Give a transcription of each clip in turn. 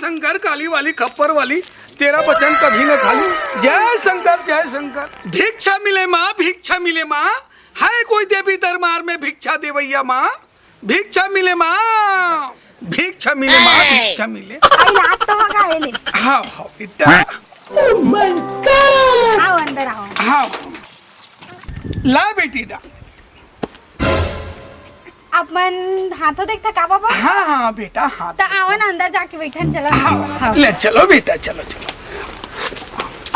शंकर काली वाली खप्पर वाली तेरा वचन कभी न खाली। जय शंकर भिक्षा मिले माँ भिक्षा मिले माँ, है कोई देवी दरबार में भिक्षा देवैया माँ, भिक्षा मिले माँ भिक्षा मिले माँ भिक्षा मिले। हाँ हाँ बेटा आओ अंदर आओ। हाँ ला बेटी डा। अपन हाथों देखता का बाबा? हाँ हाँ बेटा हाँ। तो आओ ना अंदर जाके बैठन चलो। हाँ ले चलो बेटा चलो चलो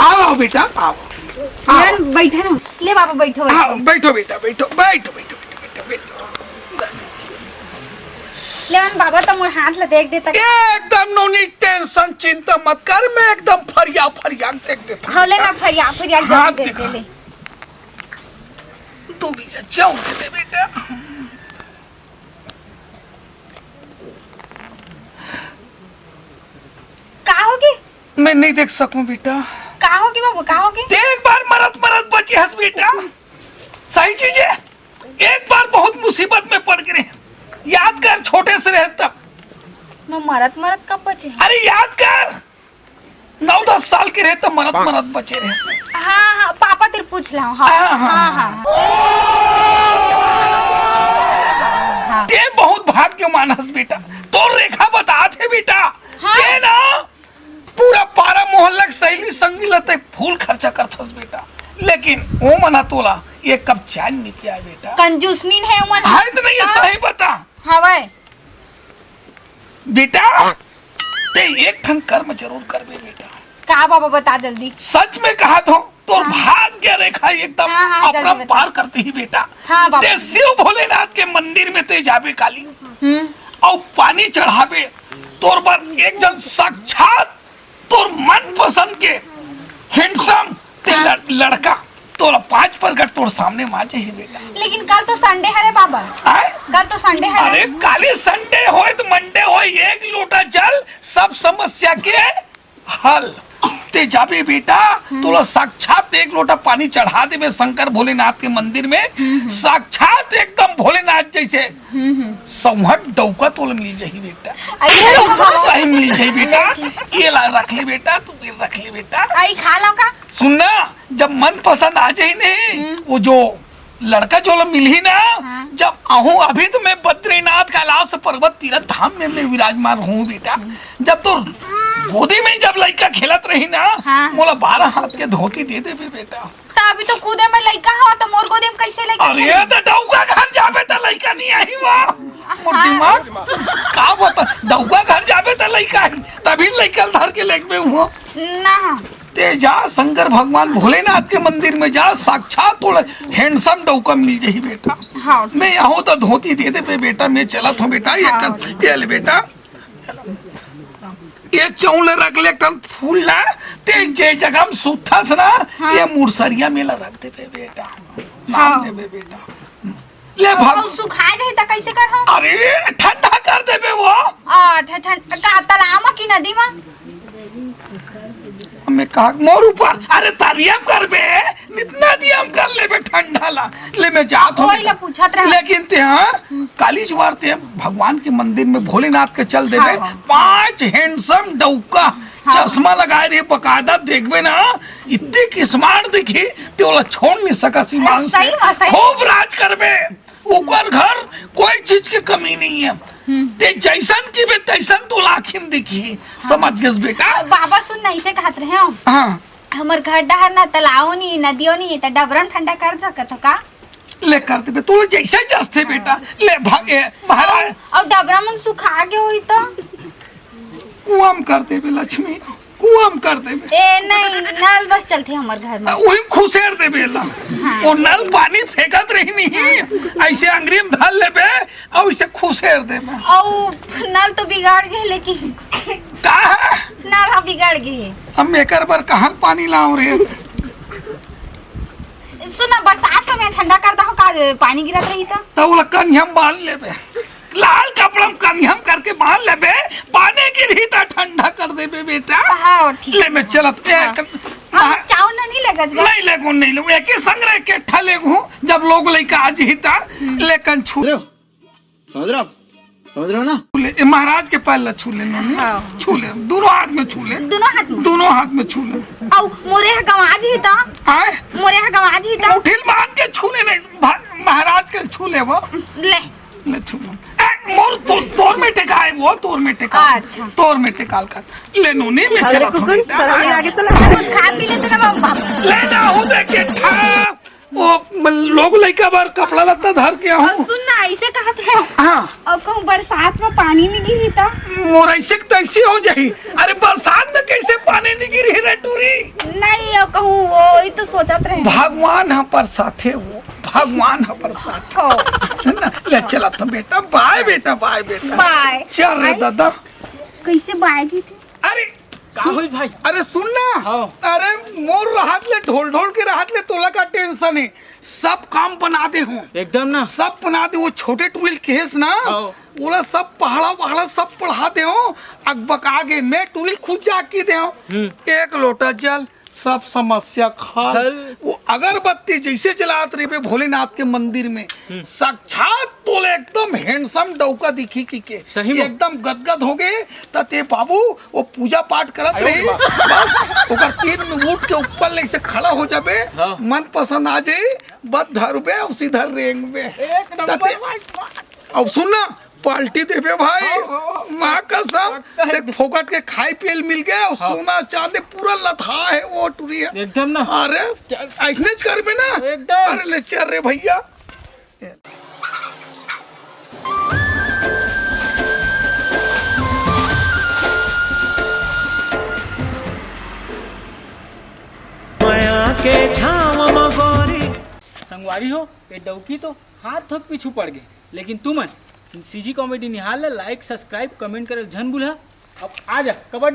आओ बेटा आओ। यार बैठे ना। ले बाबा बैठो। हाँ बैठो बेटा बैठो बैठो बैठो बैठो बैठो। ले बाबा तो मोर हाथ ले देख देता। एकदम नो टेंशन चिंता मत कर, मैं एकदम फरिया फरिया देख देता। हाँ ले ना फरिया फरिया हाँ, देख दे ले। तू भी जाओ दे दे बेटा। का होगी? मैं नहीं देख सकूं बेटा। का होगी बाबू का होगी? एक बार मरद मरद बची हंस बेटा, सही चीज है। एक बार बहुत मुसीबत में पड़ गए, याद कर छोटे से रहे तब। मैं मरद कब बचे? अरे याद कर 9-10 साल के रहे तब मरद बचे रहे। हाँ हाँ पापा तेरे पूछ ला। हाँ ते बहुत भाग्यवान हंस बेटा, तो रेखा बता थे बेटा। हाँ? ये ना पूरा पारा मोहल्ला सहेली संगी लते फूल खर्चा करत हंस बेटा, लेकिन वो मना तोला एक कप चाय नहीं पिया बेटा। कंजूसनी है मन। हाँ तो नहीं, ये सही बता। हाँ भाई बेटा ते एक ठन कर्म जरूर कर बे बेटा। का बाबा बता जल्दी। सच में कहा तो तोर भाग्य रेखा एकदम हाँ, जल्दी अपरम बता। पार करती ही बेटा। हाँ बाबा। ते शिव भोलेनाथ के मंदिर में ते जाबे काली और पानी चढ़ाबे, तोर पर एक जन साक्षात तोर मन पसंद के हैंडसम ते लड़का तोरा 5 प्रकट तोर सामने माचे ही बेटा। लेकिन कल तो संडे है रे बाबा। आए? कल तो संडे है। अरे काली संडे होए तो मंडे होए, एक लोटा जल सब समस्या के हल। ते जाबे बेटा तोला साक्षात एक लोटा पानी चढ़ा देवे शंकर भोलेनाथ के मंदिर में, साक्षात एकदम भोलेनाथ जैसे संहट डौका तोला मिल जाही बेटा। सही मिल जाही बेटा। ये ला रख ले बेटा, तू भी रख ले बेटा। आई खा लो का? सुनना जब मन पसंद आ जाए नहीं, वो जो लड़का जो मिल ही ना, जब आहूं अभी तो मैं बद्रीनाथ कैलाश पर्वत तीरथ धाम में मैं विराजमान हूँ बेटा। जब तो गोदी में जब लड़का खेलत रही ना, मोला 12 हाथ के धोती दे दे बेटा। तो अभी तो कूदे में लड़का हो तो मोर गोदी में कैसे लड़का? अरे तो डौका घर जाबे तो लड़का नहीं आई वाह मोर दिमाग का बता। डौका घर जाबे तो लड़का आई, तभी लड़का धर के लेके हुआ ना। ते जा शंकर भगवान भोलेनाथ के मंदिर में जा, साक्षात तो हैंडसम डौका मिल जाही बेटा। हाँ। मैं यहाँ तो धोती दे दे पे बेटा, मैं चलत हूँ बेटा। ये ले बेटा, ये चौले रख ले टन फूल ना, ते जे जगह में सुथस ना, ये मुरसरिया मेला रख दे पे बेटा। नाम दे पे बेटा। ले भाग। और सुखा जाए तो कैसे कर हम? अरे ठंडा कर दे पे वो। अच्छा का तालाब की नदी में? मैं कहा मोर ऊपर। अरे तारियम कर बे, इतना दियम कर ले बे ठंडा ला। ले मैं जात हूँ लेकिन ते काली ज्वार ते भगवान के मंदिर में भोलेनाथ के चल देवे। 5 हैंडसम डौका चश्मा लगाए रहे बकायदा देखबे ना, इतनी किस्मार दिखी ते ओला छोड़ नहीं सका सीमान से। खूब राज करबे, ऊपर घर कोई चीज की कमी नहीं है। ते जैसन की बे तैसन तो लाखिम दिखी। समझ गस बेटा? बाबा सुन नहीं से कहत रहे हम। हाँ हमर घर डहर ना तालाब नहीं नदियों नहीं, तो डबरन ठंडा कर सकत हो का? ले कर दे तू जैसे जस्ते बेटा। ले भागे महाराज। और डबरा मन सुखा गए हुई तो कुआम कर दे बे लक्ष्मी, कुआम कर दे बे। ए नहीं नल बस चलते हमर घर में। वही खुशेर दे बेला। वो नल पानी फेंकत रही नहीं, ऐसे अंग्रेज धर ले बे और इसे खुशेर दे बे। और नल तो बिगाड़ गए, लेकिन का है नल बिगाड़ गए। हम एकर बार कहाँ पानी लाओ रे। सुना बरसात समय ठंडा कर दो का पानी गिरत रही तो वो कन्हम बांध ले बे, लाल कपड़ा में कन्हम करके बांध ले बे, पानी गिरी तो ठंडा कर दे बे बेटा। हाँ ठीक। ले मैं चलत चाव नहीं लगत गा? नहीं लेगो नहीं ले, एक ही संग रह के ठा लेगो। जब लोग लेके आज ही था लेकिन छू समझ रहे हो समझ रहे हो ना? छू ले, ए, महाराज के पैर ला छू ले नोनी, हाँ। छू ले, दोनों हाथ में छू ले, दोनों हाथ में दोनों हाथ में छू ले। औ मोरे हा गवाज ही ता आए मोरे हा गवाज ही ता उठिल मान के छू ले, नहीं महाराज के छू ले वो, ले ले छू ले। मोर तोर में टेका है वो, तोर में टेका, अच्छा। तोर में टेकाल कर ले नोनी में चला थोड़ी कुछ खा पी लेते ना बाबू। ले ना हो दे के ठा वो लोग लइका बार कपड़ा लत्ता धर के और हूं। सुन ना ऐसे कहत है हां और कहूँ बरसात में पानी नहीं गिरी ता मोर ऐसे तैसी हो जाई। अरे बरसात में कैसे पानी नहीं गिरी रे टूरी? नहीं और कहूँ वो ही तो सोचत रहे भगवान हम पर साथे वो, भगवान हम पर साथे हो है ना। ले चला तुम बेटा, बाय बेटा, बाय बेटा, बाय। चल रे दादा। कैसे बाएगी थी अरे हुई भाई? अरे सुन ना, हाँ। अरे मोर राहत ले ढोल ढोल के राहत ले तोला का टेंशन है, सब काम बना दे हूँ, एकदम ना। सब बना दे। वो छोटे टूरिल केस ना हाँ। बोला सब पहाड़ा सब पढ़ा दे हूँ, अकबक आगे मैं टूरिल खुद जाके दे हूँ। एक लोटा जल सब समस्या खल। वो अगरबत्ती जैसे जलात रहे पे भोलेनाथ के मंदिर में, साक्षात तोले एकदम हैंडसम डौका दिखी के सही में? एकदम गदगद हो गए। ते बाबू वो पूजा पाठ करत रहे, बस ओकर 3 में उठ के ऊपर ले से खड़ा हो जाबे, हाँ। मन पसंद आ जाए बस धरबे और सीधा रेंग बे। अब सुन ना, पाल्टी देबे भाई, माँ कसम देख फोकट के खाई पियल मिल गया और सोना चांदी पूरा लथा है वो टूरी है। एकदम ना। अरे ऐसने करबे ना एकदम। अरे ले चल रे भैया। माया के छाव मगोरी संगवारी हो ये डौकी तो हाथ थक पीछू पड़ गए, लेकिन तुमन सीजी कॉमेडी निहाल लाइक सब्सक्राइब कमेंट करे झन भूला। अब आ जा कबड्डी।